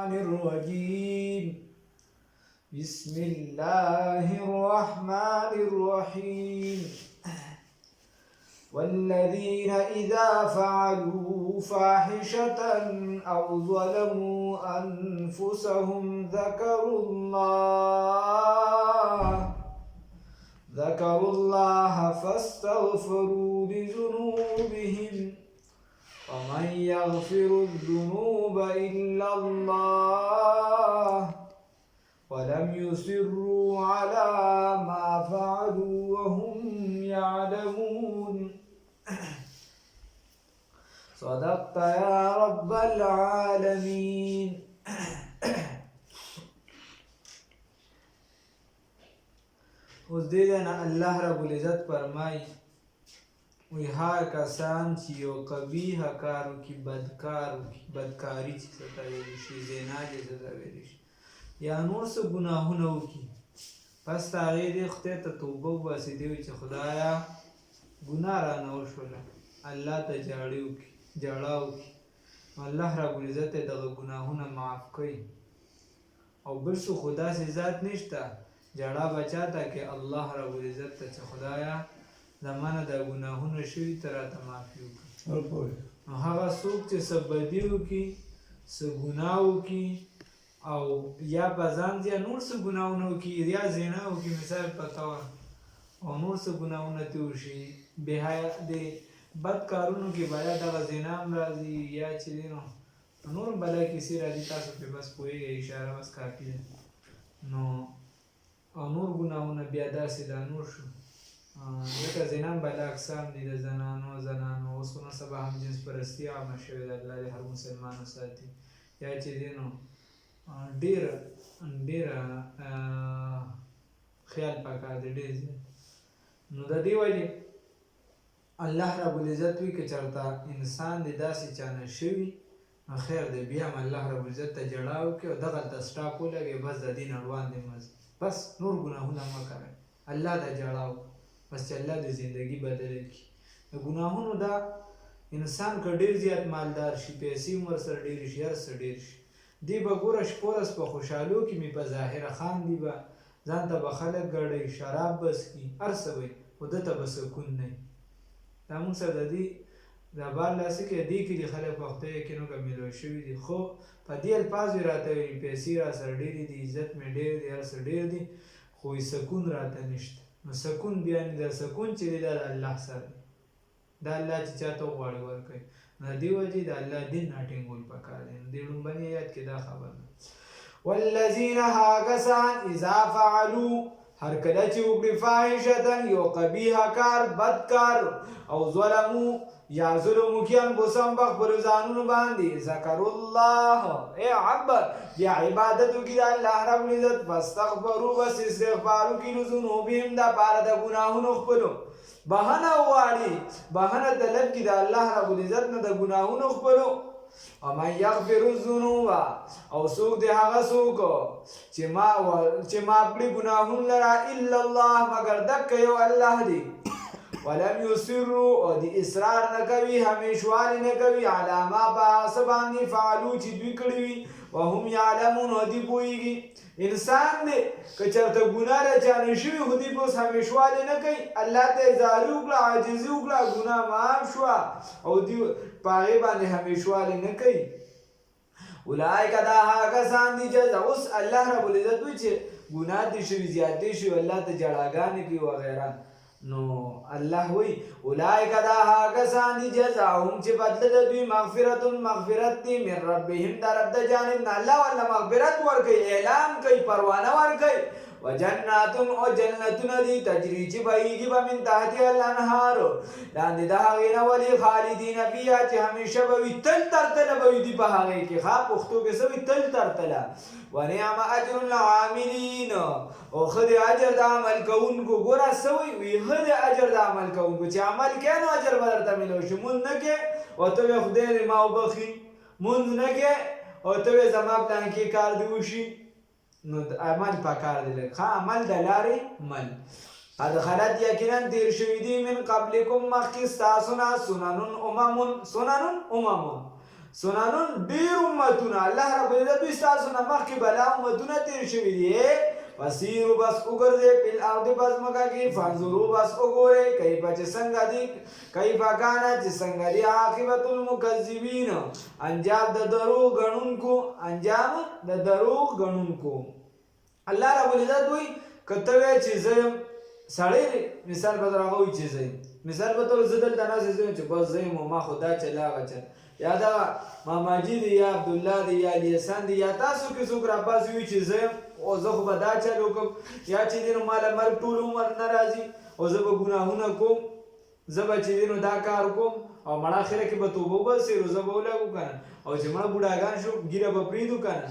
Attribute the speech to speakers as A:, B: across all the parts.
A: الشيطان الرجيم بسم الله الرحمن الرحيم والذين إذا فعلوا فاحشة أو ظلموا أنفسهم ذكروا الله فاستغفروا لذنوبهم ومن يغفر الذنوب إلا الله ولم يصروا على ما فعلوا وهم يعلمون صدقت يا رب العالمين. اوس دې نه الله رب العزت فرمای وی هر کسان چې یو قبیح کار وکړي بدکاري چې څه ته ویلی شي زنا چې څه ته ویلی شي یا نور څه ګناهونه وکړي پس د هغې دې خدای ته توبه وباسي دې وایي چې خدایه ګناه رانه وشوله الله ته ژاړه وکړي الله رب العزت یې دغه ګناهونه معاف کوي او بل څه خو داسې ذات نشته ژړا به چا ته کې الله رب العزت ته چې خدایه زما نه دا ګناهونه شوي ته راته معافي وکړي نو هغه څوک چې څه بدي وکړي څه ګناه وکړي او یا په ځان یا نور څه ګناهونه وکړي یا زنا وکړي مثال په طور او نور څه ګناهونه ترې وشي بېحیا د بد کارونو کې باید دغه زنا هم راځي یا چې دی نو نور هم بله کیسې راځي تاسو پرې بس پوهېږئ اشاره بس کافي ده نو او نور ګناهونه بیا داسې دا نور شو لکه زنا هم بله اقسام دي د زنانو اوس خو نو سبا هم جنس پرستي عامه شوې ده الله دې هر مسلمان وساتي یا چې دی نو ډېره خیال پکار دی ډېر زیات نو د دې وجې الله رب العزت وی که چېرته انسان دې داسې چا نه شوي نو خیر دی بیا هم الله رب العزت ته ژړا وکړي او دغلته سټاپ ولګوي بس د دې نه روان دی مزه بس نور ګناهونه مه کوئ الله ته ژړا وکړه بس چې الله دې زندګي بدله کړي د ګناهونو دا انسان که ډېر زیات مالدار شي پیسې هم ورسره ډېرې شي هر څه ډېر شي دی به ګوره شپه ورځ په خوشحالو کې مې په ظاهره خاندي به ځان ته به خلک ګډوي شراب به څښي هر څه به خو ده ته به سکون نه وي دا موږ سره د دې دا بار داسې کې دې کې دي خلک په خدای یقین وکړه میلو شوي دي خو په دې الفاظ یې راته وایي پیسې را سره ډېرې دي عزت مې ډېر دی هر څه ډېر دي خو سکون راته نشته نو سکون بیا دا سکون چې دی دا د الله سره دی دا الله چې چاته وغواړي ورکوي نو د دې وجې د الله دین راټینګول پکار دی نو دې لومبني آیات کې دا خبره ده والذین هغه کسان اذا فعلوا هر کله چې وکړي فاحشة یو قبیح کار بد کار او ظلمو یا ظلم وکړي انفسهم په خپلو ځانونو باندې ذکروا الله ای عبد بیا عبادت وکړي د الله رب العزت فاستغفروا بس استغفار وکړي لذنوبهم دا پاره د ګناهونو خپلو بهانه وغواړي بهانه طلب کړي د الله رب العزت نه د ګناهونو خپلو ومن یغفر الذنوب او څوک دی هغه څوک چې ما کړي ګناهونه لره الا الله مګر دک یو الله دی ولم یصروا او دی اصرار نه کوي همیشوالي نه کوي علی ما په څه باندې فعلو چې دوی کړي وي وهم یعلمون او دی پوهېږي انسان دی که چېرته ګناه له چا نه شوي خو دی به اوس همیشوالي نه کوي الله ته یې زاري وکړه عاجزي وکړه ګناه معاف شوه او دی په هغې باندې همیشوالي نه کوي اولئک دا هغه کسان دي چې اوس الله رب العزت وایي چې ګناه دې شوي زیاتې شوي الله ته جړاګانې کوي وغیره نو الله وی اولئک دا هغه کسان دي جزاهم چې بدله د دوی مغفرت دی من ربهم طرف د جانب نه الله والله مغفرت ورکوي اعلان کوي پروانه ورکوي وجنات او جنتونه دي تجري چې بهیږي به من تحتها الانهار لاندې د هغې نه ولي خالدین فیها چې همیشه به وي تل ترتله به وي دي په هغې کې ښه پښتو کې څه وي تل ترتله ونعم اجر العاملین او ښه د اجر د عمل کوونکو ګوره څه وي ښه د اجر د عمل کوونکو چې عمل کوې نو اجر به درته میلو شي مونځ نه کې او ته به خدای دې ما وبخي مونځ نه کې او ته به زما پلان کې کار دې وشي نو عمل پکار دی لږ ښه عمل د لارې مل قد خلت یقینا تیر شوي دي من قبلکم مخکې ستاسو نه سنن امم سننون ډیر امتونه الله رب العزت وي ستاسو نه مخکې بلا امتونه تیر شوي دي فسیرو بس وګرځئ فی الارض په ځمکه کې فانظرو بس وګورئ کیف چې څنګه دي کیف کان چې څنګه دي عاقبت المکذبین انجام د دروغ غنونکو الله رب العزت وي کته وی چې زه سړی مثال به درغه وي چې زه مثال به تر زدل تناسه زه چې بس زه ما خدا چلا غچ یا دا ما ماجد یا عبد الله دی یا لیسان دی یا تاسو کې څوک را پاس وي چې زه او زه خو به دا چلو کوم یا چې دینو مال مرګ ټول عمر ناراضي او زه به ګناهونه کوم زه به چې دینو دا کار کوم او مړه اخره کې به توبه وباسي روزه به ولګو کنه او چې مړه بوډاګان شو ګیره به پریدو کنه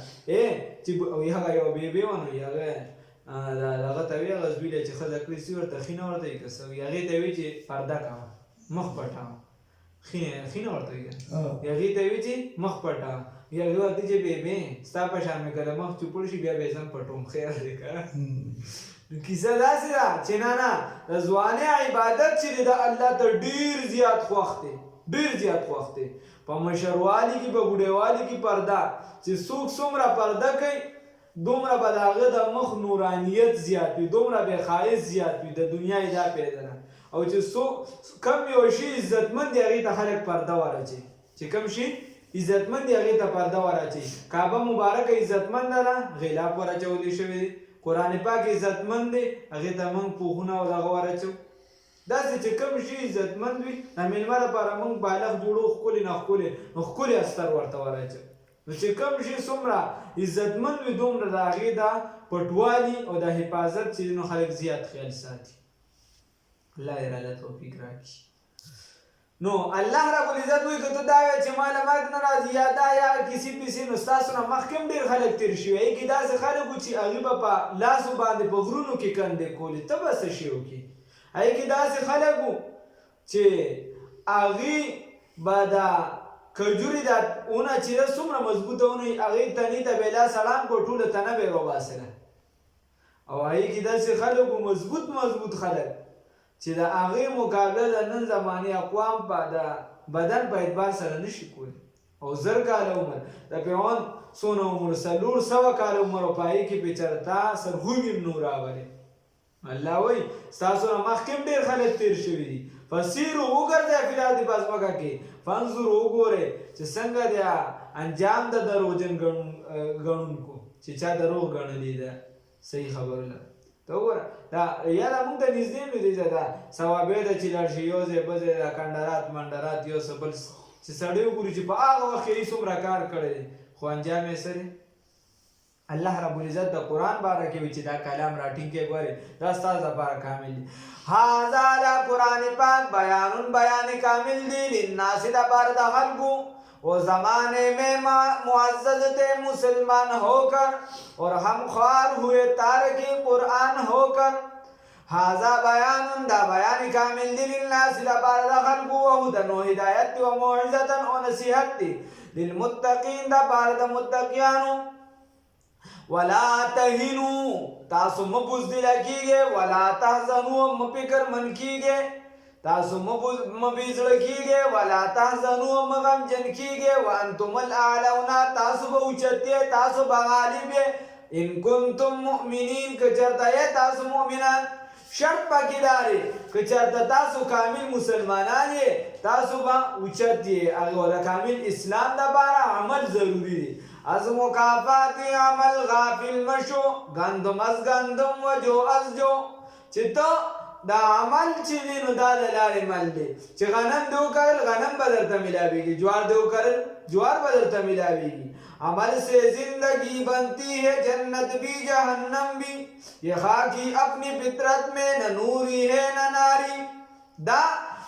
A: چې هغه یو بیبي ونه هغه دغه ته وی هغه زوی چې ښځه کړي سي ورته خینه ورته یې که څه وي هغې ته وي چې پرده کوه مخ پټوه خینه ورته وي هغې ته وي چې مخ پټوه هغې ورته چې بیبي ستا په شان مې کله مخ چوپړ شي بیا به یې ځم پټوم خیر دی که کیسه داسې ده چې نه د ځوانۍ عبادت چې دی د الله ته ډېر زیات خوښ دی په مشروالي کې په بوډیوالي کې پرده چې څوک څومره پرده کوي دومره به د هغه د مخ نورانیت زیات وي دومره به ښایست زیات وي د دنیا یې دا پیدا نه او چې کم یو شي عزتمند دی هغې ته خلک پرده ورچي چې کم شي عزتمند دی هغې ته پرده ورچي کعبه مبارکه عزتمنده ده غلاف ورچولی شوی دی قرآن پاک عزتمند دی هغې ته موږ پوښونه او دغه ورچو داسې چې کم شي عزتمند وي د میلمه لپاره موږ بالغ جوړو ښکلي نه ښکلي نو ښکلي استر ورته ورچو نو چې کم شي څومره عزتمند وي دومره د هغې د پټوالي او د حفاظت چې نو خلک زیات خیال ساتي الله دې راله توفیق راکړي نو الله رب العزت وایي که ته دا وایې چې ما له مرګ نه راځي یا دا یا کیسې پیسې نو ستاسو نه مخکې هم ډېر خلک تېر شوي هغې کې داسې خلک وو چې هغې به په لاسو باندې په غرونو کې کندې کولې ته به څه شی وکړې هغې کې داسې خلک وو چې هغې به د کجوري دا اونه چې ده څومره مضبوطه ونه وي هغې تنې ته به یې لاس اړام کړو ټوله تنه به یې راوباسله او هغې کې داسې خلک وو مضبوط خلک چې د هغې مقابله د نن زمانې اقوام په د بدن په اعتبار سره نشي کولی او 1000 کاله عمر د پیغمبر څونه عمر 400 کاله عمر او په هغې کې بېچارته سرخوږي هم نو راغلی الله وایي ستاسو نه مخکې هم ډېر خلک تېر شوي دي فسیرو وګرځئ فی الارض په ځمکه کې فانظرو وګورئ چې څنګه دی انجام د دروغجن ګڼونکو چې چا دروغ ګڼلې ده صحیح خبره ده ته وګوره دا یاره موږ ته نږدې مې دی دا ثوابې ده چې لاړ شي یو ځای بل ځای دا کنډرات منډرات یو څه بل چې سړی وګوري چې په هغه وخت کې یې څومره کار کړی دی خو انجام یې څه دی الله رب العزت د قرآن باره کې وي چې دا کلام راټینګ کې ګورې دا ستاسو لپاره کامل دی هذا دا قرآن پاک بیان کامل دی للناس لپاره د خلکو وہ زمانے میں معزز تھے مسلمان ہو کر اور ہم خوار ہوئے تارک قرآن ہو کر هذا بیان دا بیان کامل دی للناس لپاره د خلکو وهدى و هدایت و موعظة و نصیحت دی للمتقین دا پاره د متقیانو ولا تهنوا تاسو مبوزدل کیږئ ولا تحزنوا مفکر من کیږئ تاسو مبیزړه کیږئ ولا تحزنوا مغمجن کیږئ وانتم الاعلون تاسو به اوچتئ تاسو به غالب ان کنتم مؤمنین که چېرته تاسو مؤمنان شرط پکې دا دی که چېرته تاسو کامل مسلمانان یې تاسو به اوچت یې هغه د کامل اسلام دپاره عمل ضروري دی از مکافات عمل غافل مشو گندم از گندم و جو از جو چې ته دا عمل چې دی نو دا د لارې مل دی چې غنم دې وکرل غنم به درته میلاویږي جوار دې وکرل جوار به درته میلاویږي عمل سے زندگی بنتی ہے جنت بھی جہنم بھی یہ خاکی اپنی فطرت میں نہ نوری ہے نہ ناری دا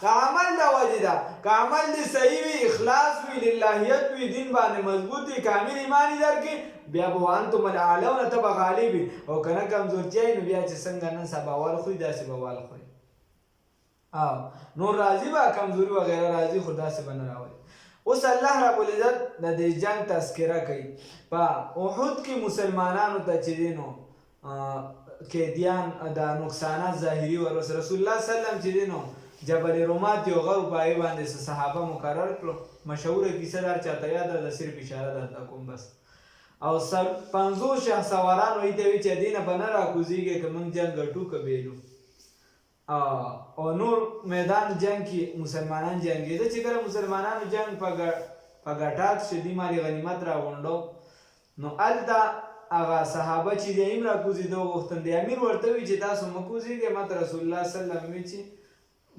A: عمل دا وجه دا که عمل دی صحیح وي اخلاص وي للهیت وي دین باندې مضبوط وي کامل ایمان درکې بیا به وانتم الاعلون ته به غالب وي او که نه کمزورتیا وي نو بیا چې څنګه نن سبا وال خوري داسې به وال خوري نور راضي به کمزوري وغیره راضي خو داسې به نه راولي اوس الله رب العزت د دې جنگ تذکره کوي په احد کې مسلمانانو ته چې دی نو قیدیان د نقصانات ظاهري ورسره رسول الله صلی الله علیه وسلم چې دی نو جبل رومات یو غر په هغې باندې صحابه مقرر کړو مشهوره کیسه دار چاته یاد ده صرف اشاره درته کوم بس او 50 شهسواران وایي ته وی چې دینه په نه راکوزیږي که موږ جنګ ګټو که بیلو او نور میدان جنگ کې مسلمانان جنګېده چې کله مسلمانانو جنگ په ګټاک شو دي مالي غنیمت راغونډو نو هلته هغه صحابه چې دی هم راکوزېده وغوښتل د امیر ورته وي چې تاسو مه کوزېږئ ماته رسول الله صلی الله وسلم وي چې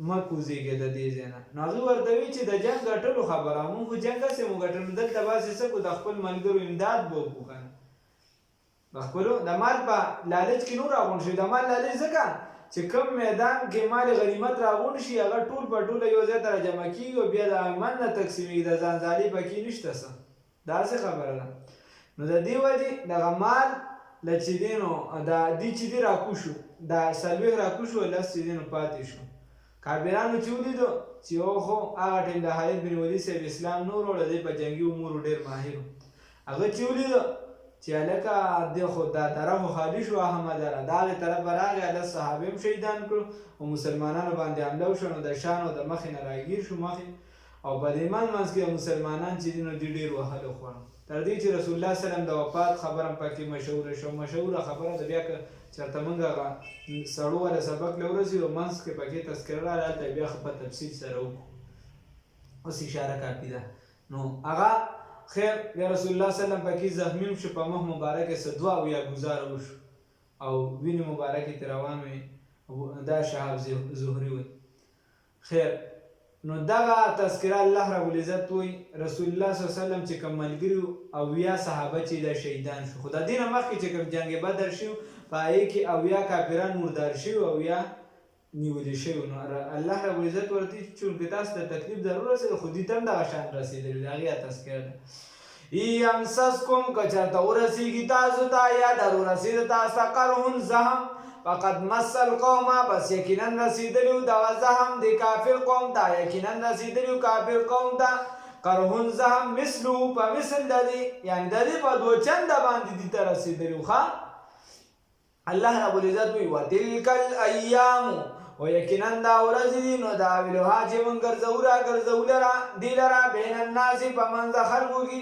A: مه کوزېږئ د دې ځای نه نو هغوی ورته وي چې د جنګ ګټلو خبره مونږ خو جنګ هسې مو ګټلو دلته باسې څه کړو د خپل ملګرو امداد به وکړو که نه د خپلو د مال په لالچ کې نور راغونډ شوي د مال لالچ ځکه چې کوم میدان کې مال غنیمت راغونډ شي هغه ټول په ټوله یو ځای ته راجمع کېږي او بیا د ایمن نه تقسیمېږي د ځانځالي پکې نشته څه داسې خبره ده نو د دې وجې دغه مال له چې دی نو دې چې دی راکوز شو دا 40 راکوز شو 10 چې دی نو پاتې شو کافرانو چې ولیدو چې اوهو هغه ټیم د خالد بن ولید صاحب اسلام نه وروړه دی په جنګي امورو ډېر ماهر هغه چې ولیدو چې هلکه دی خو دا طرف خالي شو احمدره د هغې طرف به راغی 10 صحابه هم شهیدان کړو او مسلمانانو باندې حمله وشوه نو د شانو د مخې نه راګیر شو مخې او په دې منځ کې مسلمانان چې دي نو دوی ډېر وهلو خوړل تر دې چې رسول الله صلی الله علیه وسلم د وفات خبره هم پکې مشهوره شو مشهوره خبره ده بیا که چېرته موږ هغه سړو والا سبق له ورسېږو منځ کې پکې تذکره راغله هلته بیا ښه په تفصیل سره وکړو اوس اشاره کافي ده نو هغه خیر بیا رسول الله صلی الله علیه وسلم پکې زخمي هم شو په مخ مبارکې څه 2 اویا ګزاره وشو او وینې مبارکې ترې روان وې دا شهاب زهري وی خیر نو دغه تذکره الله رب العزت وی رسول الله صلی الله علیه وسلم چې کوم ملګري اویا صحابه چې دا شهیدان شو خو د دې نه مخکې چې کوم جنګ بدر شو په هغې کې اویا کافران مردار شوي اویا نیولي شوي نو الله رب العزت ورته چونکې تاسو ته تکلیف ضرور رسېده خو دوی ته هم دغه شان رسېدلي د هغې تذکره ده یمسسکم که چېرته ورسېږي تاسو ته یا در ورسېده تاسو ته قرحون زهم فقد مس القوم بس یقینا رسیدلیو دغه زهم د کافر قوم ته یقینا رسیدلیو کافر قوم ته قرحون زهم مثلو په مثل د دې یعنې د دې په 2 چنده باندې دې ته رسیدلیو ښه الله رب العزت وی وتلک الایام و یقینا دا ورځې دي نو داولوها چې موږ ګرځو لره دې لره بین الناس په منځ خلکو کې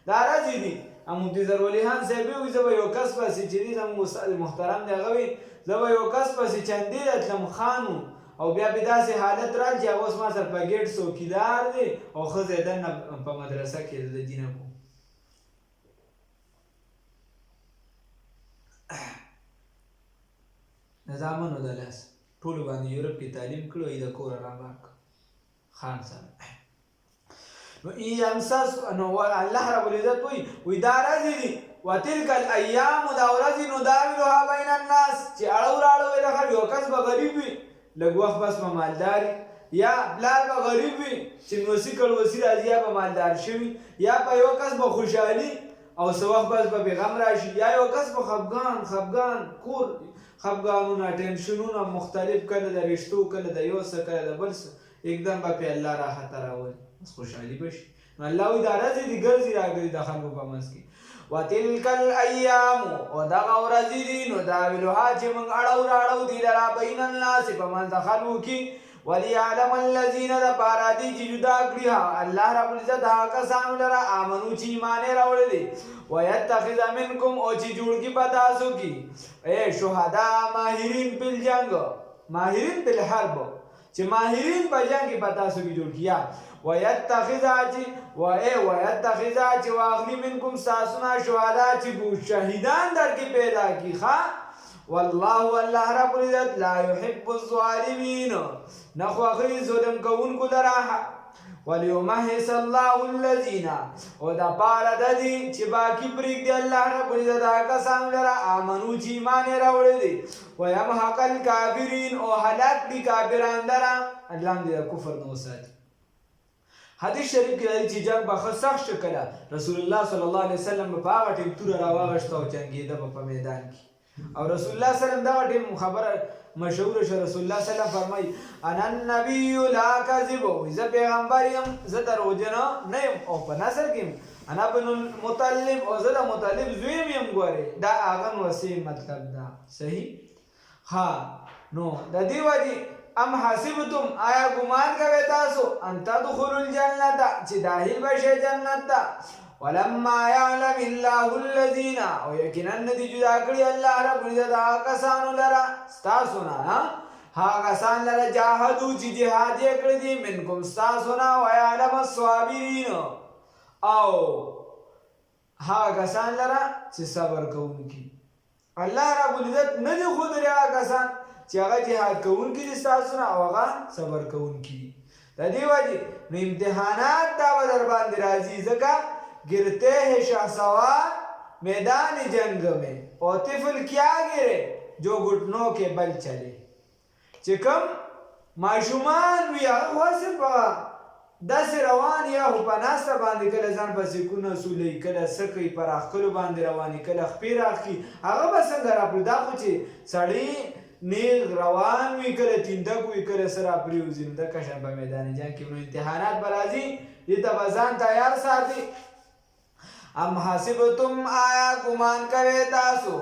A: دا ورځې دي مفتی ظهرالولي خان صاحب وایي زه به یو کس پسې چې دی زموږ استاد محترم دی هغه وایي زه به یو کس پسې چندې راتلم خان او بیا به داسې حالت رال چې هغه اوس ما سره په ګیټ څوکیدار دی او ښځه یې دننه په مدرسه کې د دینه کو نظامونو د لاس ټولو باندې یورپ کې تعلیم کړو ای د کوره رابار خان صاحب نو یمسس نو الله رب العزت وی دا ورځې دي وتلک الایام دا ورځې نداولها بین الناس چې اړو راړو وي د خلکو یو کس به غریب وي لږ وخت بس به مالدار یا پلار به غریب وي چې نوسي کړوسي راځي یا به مالدار شوي یا په یو کس به خوشحالي او څه وخت بس به بېغم راشي یا یو کس به خفګان کور خفګانونه ټینشنونه مختلف کله د رشتو کله د یو څه کله د بل څه एकदम به پې الله راحته راولي بس خوشحالي بشي نو الله وایي دا ورځې دي ګرځي راګرځي د خلکو په منځ کې وتلک الایام او دغه ورځې دي نداولها چې موږ اړو راړو دي لره بین الناس په منځ خلکو کې وليعلم الذین دپاره دي چې جدا کړي الله رب العزت هغه کسانو لره آمنو چې ایمان یې راوړی دی ویتخذ منکم او چې جوړ کړي په تاسو کې شهدا ماهرین په جنګ ماهرین په الحرب چې ماهرین په جنګ کې په تاسو کې جوړ کړي ويتخذ چې واخلي منکم ساسونه شهدا چې شهیدان در کې پیدا کړي ښه والله الله رب العزت لا يحب الظالمين نخواخي ظلم کوونکو لره وليمحص الله الذين او دا پاره د دې چې باقي پرېږدي الله رب العزت هغه کسان لره آمنو چې ایمان یې راوړی دی ويمحق الکافرین او هلاک دي کافران لره الله دې د کفر نه وساتي حدیث شریف کې راځي چې جنګ به ښه سخت شو کله رسول الله صلی الله علیه وسلم به په هغه ټیم توره راواغېسته او جنګېده به په میدان کې او رسول الله صلی الله علیه وسلم دغه ټیم خبره مشهوره شو رسول الله صلی الله علیه وسلم فرمایي انا النبی لا کذب زه پیغمبر یم زه دروغجن نه یم او په نصر کې انا بن المطلب او زه د مطلب زوی یم ګورې دا هغه وصي مطلب ده صحیح ها نو د دې وجې ام حسبتم آیا ګمان کوي تاسو ان تدخلوا الجنه چې داخل بشئ جنت ته ولما يعلم الله الذين او یقینا ندی جدا کړی الله رب العزت هغه کسانو لره ستاسو نه هغه کسان لره جاهدوا چې جهاد یې کړی دي منکم ستاسو نه ويعلم الصابرین او هغه کسان لره چې صبر کوونکي الله رب العزت نه دی خو لري هغه کسان چې هغه جهاد کوونکي دي ستاسو نه او هغه صبر کوونکي دي د دې وجې نو امتحانات دا به در باندې راځي ځکه गिरते हैं शहसवार मैदान जंग में और तिफल क्या गिरे जो घुटनों के बल चले چې کوم ماشومان وي هغه خو صرف داسې روان یا خو په ناسته باندې کله ځان په سکونه سولوي کله څه کوي پر اخکلو باندې رواني کله خپې راخي هغه به څنګه راپري دا خو چې سړی نیغ روان وي کله تیندک وي کله څه راپرېوځي نو دکه شان په میدان جنګ کې نو امتحانات به راځي دې ته به ځان تیار ساتي ام حسبتم آیا ګمان کوي تاسو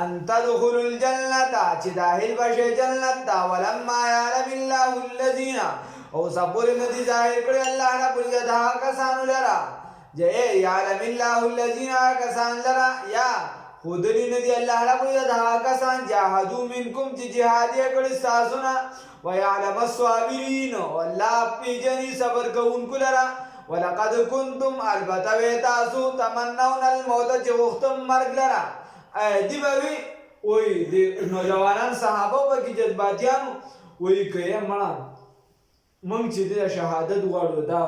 A: ان تدخلوا الجنه چې داخل بشئ جنت ته ولما يعلم الله الذين او صبر ندی ظاهر کړی الله رب العزت هغه کسانو لره چې يعلم الله الذين کسان لره یا خودلی ندی الله رب العزت هغه کسان جاهدوا منکم چې جهاد یې کړی ستاسو نه ويعلم الصابرین والله پیژني صبر کوونکو لره ولقد كنتم البته تاسو تمنون الموت چې وختم مرګ لره دی به وي د نوجوانان صحابه به کې جذباتیانو وایي که مړه موږ چې د شهادت غواړو دا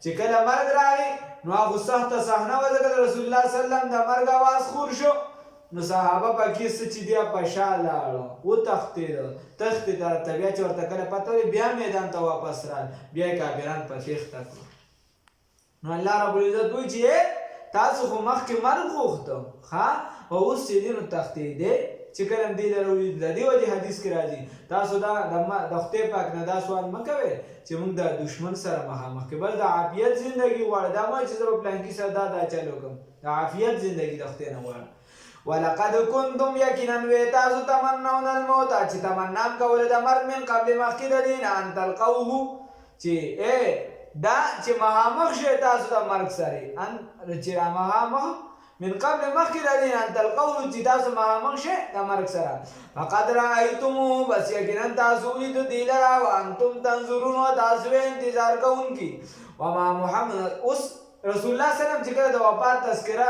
A: چې کله مرګ راغی نو هغه سخته صحنه وه ځکه د رسول الله صلی الله علیه وسلم د مرګ اواز خور شو نو صحابه پکې څه چې دی په شا لاړه وتښتېده تښتېده طبیعت چې ورته کله پته وي بیا میدان ته واپس رال بیا یې کافران په تېښته کړو نو الله رب العزت وایي چې تاسو خو مخکې مرګ غوښته ښه او اوس چې دی نو تښتېدې چې کله دې لره ولیدل د دې وجې حدیث کې راځي تاسو دا د خدای پاک نه دا سوال مه کوئ چې موږ د دشمن سره مخامخ کې بس د عافیت زندګي غواړو دا مه چې زه به پلانکي سره دا چل وکړم د عافیت زندګي د خدای نه غواړم ولقد كنتم یقینا وی تاسو تمنون الموت چې تمنا کوله د مرګ من قبل مخکې د دې نه ان تلقوه چې دا چې مخامخ شئ تاسو د مرګ سره ان چې مخامخ من قبل مخکې د دې نه ان تلقوه چې تاسو مخامخ شئ د مرګ سره فقد رأیتموه بس یقینا تاسو ولید دې لره وانتم تنظرون تاسو انتظار کوونکي وما محمد اوس رسول الله صلی الله علیه وسلم چې کله د وفات تذکره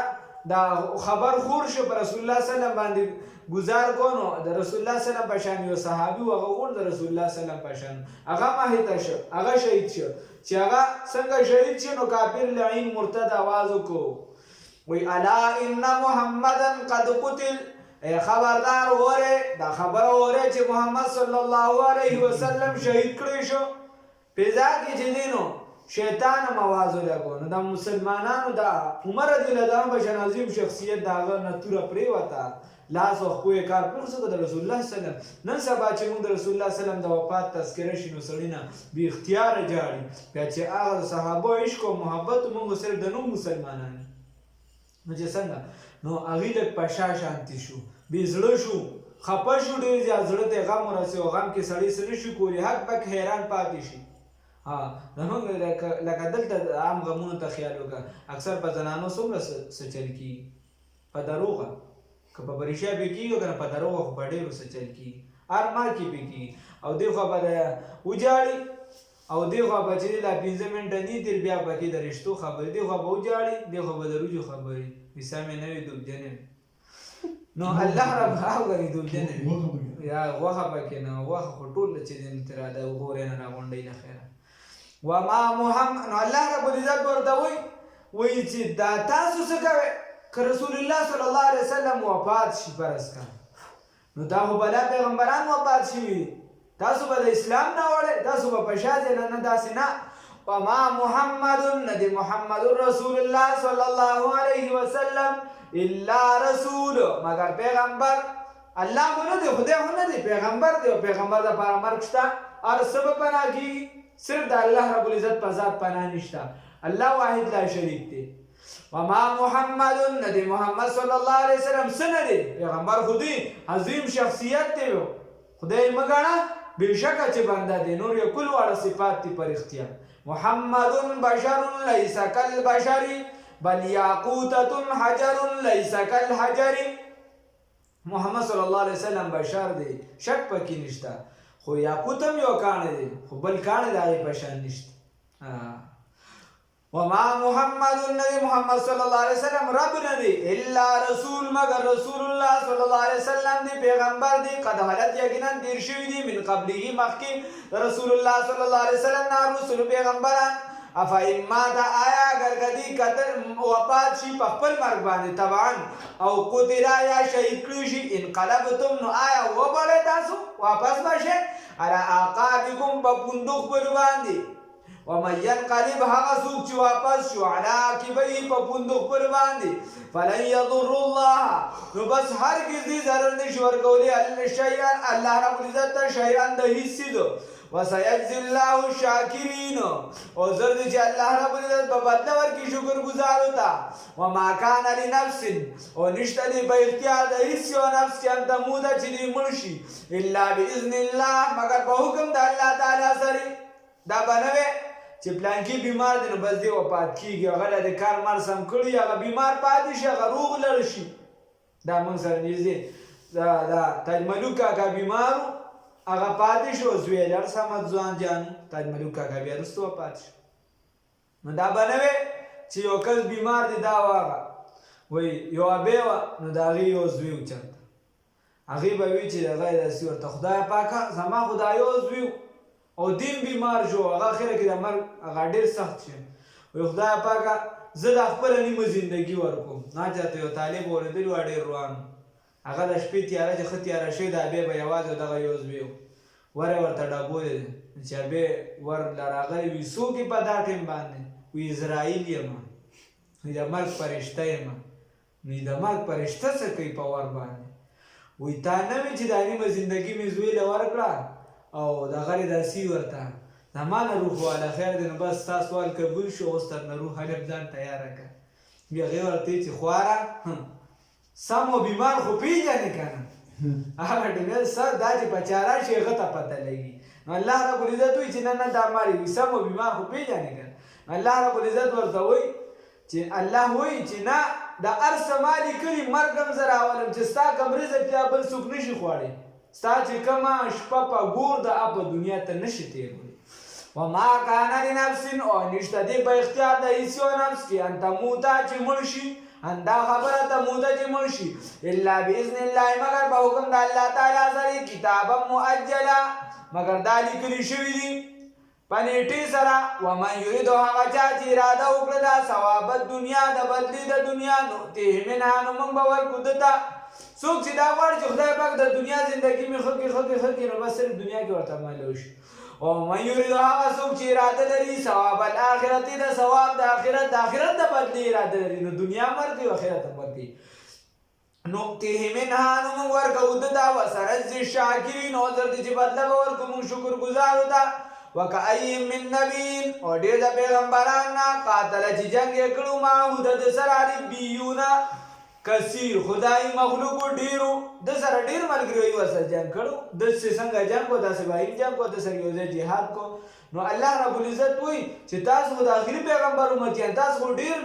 A: دا خبر خور شو پر رسول الله صلی الله علیه وسلم باندې گزار کونو د رسول الله صلی الله علیه وسلم پشان یو صحابي هغه ور د رسول الله صلی الله علیه وسلم پشان هغه ماهیت شو هغه شهید شو چې هغه څنګه شهید شو نو کافر لعین مرتد आवाज وکړو وی الا ان محمدن قد قتل خبردار وره دا خبر وره چې محمد صلی الله علیه وسلم شهید کړی شو پیدا کې چې دینو شیطان موازو لګو نو د مسلمانانو دا عمر رضی الله عنه بشن عظیم شخصیت داغه نتوره پری وتا لاس او خو کار پر څه د رسول الله صلی الله علیه وسلم نن سبا چې موږ د رسول الله صلی الله علیه وسلم د وفات تذکره شینو سړینا به اختیار جاړي بیا چې هغه صحابه عشق او محبت موږ سره د نو مسلمانانو نو چې څنګه نو هغه د پشا شانتی شو به زړه شو خپه شو ډیر زیات زړه ته غم ورسې او غم کې سړی سره شو کولی حق پک حیران پاتې شي نو لکه دلته عام غمونو ته خیال وکړه اکثر په زنانو څومره څه چل کېږي په دروغه که په بریښیا به کېږي که نه په دروغه خو په ډېرو څه چل کېږي هر مال کې به کېږي او دې خوا به وجاړي او دې خوا به چې دا 15 منټه نه تېر بیا پکې د رشتو خبرې دې خوا به وجاړي دې خوا به د روجو خبرې ویسا مې نه وي دوبجنې نو الله رب هغه دوبجنې یا غوښه پکې نه غوښه خو ټول چې دې تر دا وګورې نه راغونډې نه خیره وما محمد نو الله رب العزت ورته وایي چې دا تاسو څه کوئ که رسول الله صلی الله علیه وسلم وفات شي فرض کړه نو دا خو بلا پیغمبران وفات شوي تاسو به د اسلام نه وړئ تاسو به په شا ځای نه داسې نه وما محمد نه دی محمد رسول الله صلی الله علیه وسلم الا رسول مگر پیغمبر الله خو نه دی خدای خو نه دی پیغمبر دی او پیغمبر دپاره مرګ شته هر څه به پناه کېږي صرف د الله رب العزت په ذات پناه نشته الله واحد لا شریک دی وما محمد نه دی محمد صلی الله علیه وسلم څه نه دی پیغمبر خو دی عظیم شخصیت دی خدای مه ګڼه بېشکه چې بنده دی نور یې کل واړه صفات دي پر اختیار محمد بشر لیس کالبشر بل یاقوتة حجر لیس کالحجر محمد صلی الله علیه وسلم بشر دی شک پکې نشته خو یاقوت هم یو کاڼی دی خو بل کاڼی د هغې په شان نشته وما محمد نبی محمد صلی الله علیه وسلم رب نه دی الا رسول مگر رسول الله صلی الله علیه وسلم دی پیغمبر دی قد حلت یقینا تیر شوي دي من قبله مخکې رسول الله صلی الله علیه وسلم نه رسول پیغمبران افاین ماته آیا اگر کدی قتل وفات شي په خپل مرګ باندې طبعا او قتل یا شهید کړي شي انقلبتم نو آیا وبړی تاسو واپس بشئ علی اعقابکم په پوندو خپلو باندې ومن ينقلب هغه څوک چې واپس شو علی عاقبیه په پوندو خپلو باندې فلن یضر الله نو بس هرګز دې ضرر نشي ورکولی شیئا الله رب العزت ته شیئا د هیڅ څه وسيجزي الله الشاکرین او زر دې چې الله رب العزت په بدله ورکړي شکر ګزارو ته وما کان لنفس او نشته دې په اختیار د هیڅ یو نفس چې ان تموت چې دې مړ شي الا باذن الله مگر په حکم د الله تعالی سره دا بنوي چې پلانکی بیمار دی نو بس دی وفات کیږي هغه د کار مار سم کړي هغه بیمار پاتې شي هغه روغ لړ شي دا موږ سره نږدې دا تاج ملک کاکا بیمارو هغه پاتې شو زوی یې لړ صمد ځوان جان تاج ملک کاکا بیا وروسته وفات شو نو دا بنوي چې یو کس بیمار دی دا واغه وایي یو ابۍ وه نو د هغې یو زوی و چېرته هغې به وي چې هغه یې داسې ورته خدایه پاکه زما خو دا یو زوی او دین بیمار شو هغه اخره کې د مرګ هغه ډېر سخت شو وایي خدایه پاکه زه د خپله نیمه زندګي ورکوم ناچاته یو طالب اورېدلي وه ډېر روان هغه د شپې تیاره چې ښه تیاره شوې د ابۍ به یوازې دغه یو زوی و ور یې ورته ډبولی دی چې ابۍ ور له راغلی وي څوک یې په دا ټیم باندې وي اسراییل یم وي د مرګ فرشته یم نو د مرګ فرشته څه کوي په ور باندې وایي تا نه وي چې دا نیمه زندګي مې زوی له ورکړه او دغه یې داسې ورته زما نه روح واله خیر دی نو بس ستا سوال قبول شو اوس درنه روح هلک ځان تیاره کړه بیا هغې ورته وایي چې خواره سم و بیمار خو پیژنې که نه هغه ډېر سر دا چې په چا راشي هغه ته پته لګي نو الله رب العزت وایي چې نه نه دا مړی وي سم و بیمار خو پیژنې که نه الله رب العزت ورته وایي چې الله وایي چې نه د هر څه ما لیکلي مرګ هم زه راولم چې ستا کوم رزق بیا بل څوک نشي خوړی ستا چې کومه شپه په ګور د هغه دنیا ته نشي تېرولی وما کان لنفس او نشته دی په اختیار د هېڅ یو نفس کې ان تموته چې مړ شي اندا خبره تموته چې مړ شي الا باذن الله مگر په حکم د الله تعالی سره کتابا مؤجله مگر دا لیکلي شوي دي په نیټې سره ومن یرید هغه چا چې اراده وکړه د ثواب دنیا د بدلې د دنیا نؤتیه منها نو موږ به ورکړو ده ته څوک چې دا غواړي چې خدای پاک د دنیا زندګي مې ښه کړي نو بس صرف دنیا کې ورته معلوم شي او من یرید هغه څوک چې اراده لري ثواب الاخرت د ثواب د آخرت د بدلې اراده لري نو دنیا ورکوي او آخرت هم ورکوي نؤتیه منها نو موږ ورکوو ده ته وسنجزي الشاکرین او زر دې چې بدله به ورکړو موږ شکر ګزارو ته وکأی من نبی او ډېر د پیغمبران نه قاتله چې جنګ یې کړو معه د ده سره ربیونه کثیر خدای مخلوقو ډیرو د سره ډیر ملګری ورسره جنگ کړو د څنګه جنگ کو داسې باید جنگ کو د سره یو ځای جهاد کو نو الله رب العزت وایي چې تاسو د آخري پیغمبر امتیان تاسو ډیر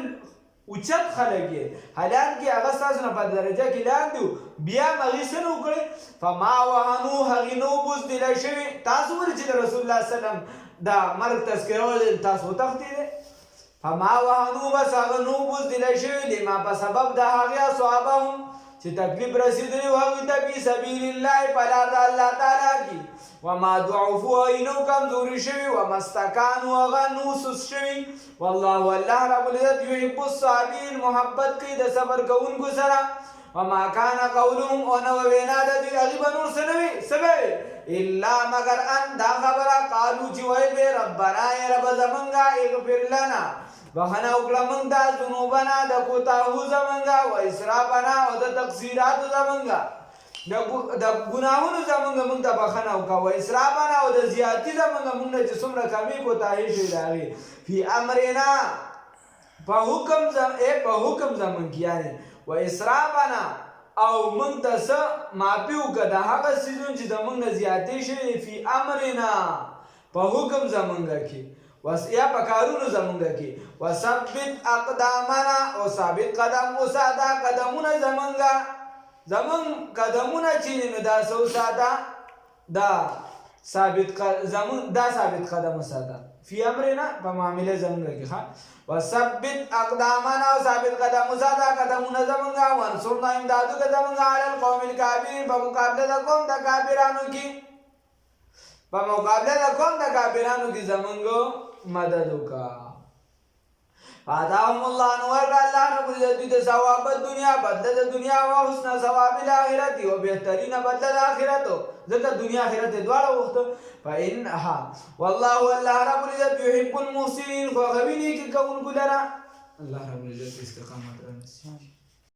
A: اوچت خلک یې حالانکې هغه ستاسو نه په درجه کې لاندې بیا هم هغې څه نه وکړئ فما وهنو هغې نه وبزدله شوي تاسو ولې چې د رسول الله وسلم د مرګ تذکره ولې تاسو وتښتېدئ فما وهنو بس هغه نه وبزدله شوي لما په سبب د هغې اصحابهم چې تکلیف رسېدلی و هغوی ته فی سبیل الله په لار د الله تعالی کې وما ضعفوا هغوی نه کمزوري شوي وما استکانو هغه نه سست شوي والله الله رب العزت یحب الصابرین محبت کوي د صبر کوونکو سره وما کان قولهم او نه وینا د دوی هغې به نور څه نه وي څه به الا مگر ان دا خبره قالو چې ویل به ربنا ای رب زمونږه اغفر لنا بخښنه وکړه موږ ته ذنوبنا د کوتاهو زمونږه و اسرافنا او د تقصیراتو زمونږه د ګناهونو زمونږه موږ ته بخښنه وکړه و اسرافنا او د زیاتي زمونږه موږ نه چې څومره کمې کوتاهي شوي د هغې فی امرنا په حکم زمونږ کې یعنې و اسرافنا او موږ ته څه معافي وکړه د هغه څیزونو چې زموږ نه زیاتې شوي فی امرنا په حکم زمونږ کې یا په کارونو زمونږ کې وثبت اقدامنا او ثابت قدم وساته قدمونه زمونږ قدمونه چې نو دا څه وساته دا ثابت قدم وساته فی امرنا په معامله زمونږ کې وثبت اقدامنا او ثابت قدم وساته قدمونه زمونږ وانصرنا امدادو که زمونږ علی القوم الکافرین په مقابله د قوم د کافرانو کې زمونږ مدد وکړه فآتاهم الله نور الله رب العزت د ثواب دنیا بدله د دنیا او حسن ثواب الاخرت او بهترین بدله د آخرت ځکه دنیا آخرت دواړه وخت فإنها والله الله رب العزت يحب المحسنين خو غویني کې کوونکو لره الله رب العزت استقامت